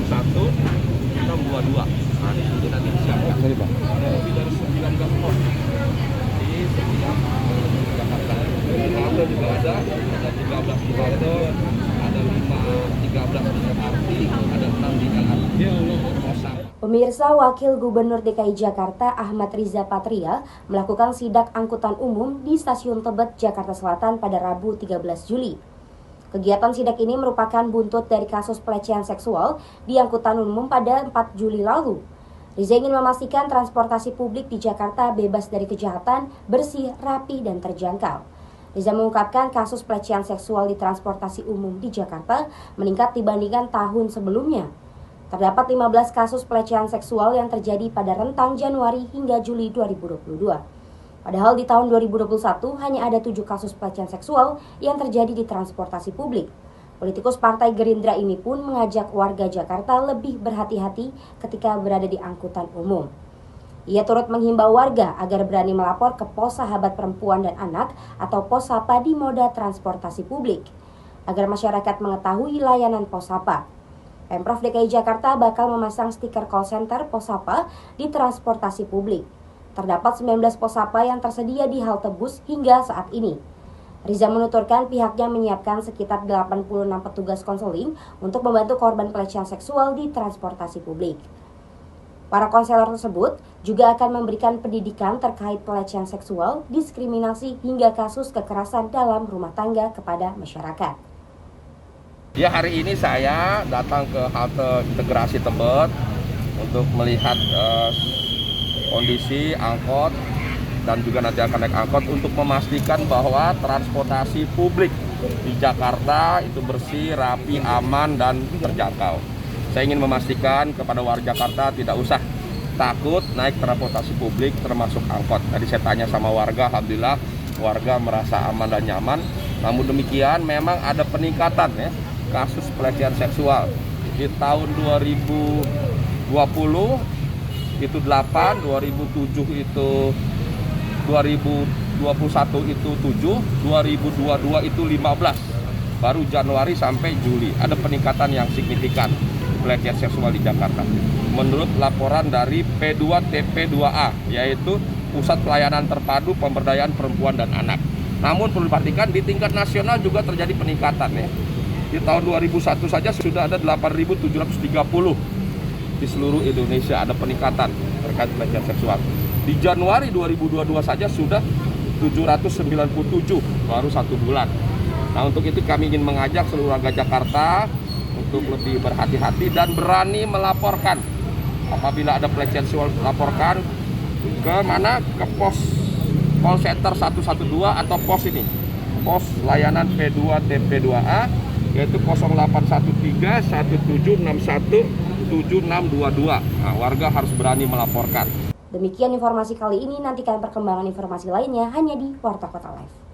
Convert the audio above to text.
622. Nah, di sini nanti disiapkan. Ada lebih dari 19 pos di setiap Jakarta. Di halte juga ada 13 di halte, ada 13 di MRT, ada 6 di LRT. Pemirsa, Wakil Gubernur DKI Jakarta Ahmad Riza Patria melakukan sidak angkutan umum di Stasiun Tebet, Jakarta Selatan pada Rabu 13 Juli. Kegiatan sidak ini merupakan buntut dari kasus pelecehan seksual di angkutan umum pada 4 Juli lalu. Riza ingin memastikan transportasi publik di Jakarta bebas dari kejahatan, bersih, rapi, dan terjangkau. Riza mengungkapkan kasus pelecehan seksual di transportasi umum di Jakarta meningkat dibandingkan tahun sebelumnya. Terdapat 15 kasus pelecehan seksual yang terjadi pada rentang Januari hingga Juli 2022. Padahal di tahun 2021 hanya ada 7 kasus pelecehan seksual yang terjadi di transportasi publik. Politikus Partai Gerindra ini pun mengajak warga Jakarta lebih berhati-hati ketika berada di angkutan umum. Ia turut menghimbau warga agar berani melapor ke Pos Sahabat Perempuan dan Anak atau Pos Sapa di moda transportasi publik, agar masyarakat mengetahui layanan Pos Sapa. Pemprov DKI Jakarta bakal memasang stiker call center Pos Sapa di transportasi publik. Terdapat 19 Pos Sapa yang tersedia di halte bus hingga saat ini. Riza menuturkan pihaknya menyiapkan sekitar 86 petugas konseling untuk membantu korban pelecehan seksual di transportasi publik. Para konselor tersebut juga akan memberikan pendidikan terkait pelecehan seksual, diskriminasi hingga kasus kekerasan dalam rumah tangga kepada masyarakat. Ya, hari ini saya datang ke halte integrasi Tebet untuk melihat kondisi angkot dan juga nanti akan naik angkot untuk memastikan bahwa transportasi publik di Jakarta itu bersih, rapi, aman, dan terjangkau. Saya ingin memastikan kepada warga Jakarta tidak usah takut naik transportasi publik termasuk angkot. Tadi saya tanya sama warga, alhamdulillah warga merasa aman dan nyaman. Namun demikian memang ada peningkatan ya kasus pelecehan seksual. Di tahun 2020 itu 8, 2007 itu 2021 itu 7, 2022 itu 15. Baru Januari sampai Juli ada peningkatan yang signifikan pelecehan seksual di Jakarta. Menurut laporan dari P2TP2A, yaitu Pusat Pelayanan Terpadu Pemberdayaan Perempuan dan Anak. Namun perlu diperhatikan di tingkat nasional juga terjadi peningkatan ya. Di tahun 2001 saja sudah ada 8.730 di seluruh Indonesia ada peningkatan terkait pelecehan seksual. Di Januari 2022 saja sudah 797 baru 1 bulan. Nah, untuk itu kami ingin mengajak seluruh warga Jakarta untuk lebih berhati-hati dan berani melaporkan. Apabila ada pelecehan seksual, laporkan ke mana? Ke pos call center 112 atau pos ini. Pos layanan P2TP2A yaitu 0813 1761 7622. Nah, warga harus berani melaporkan. Demikian informasi kali ini, nantikan perkembangan informasi lainnya hanya di Warta Kota Live.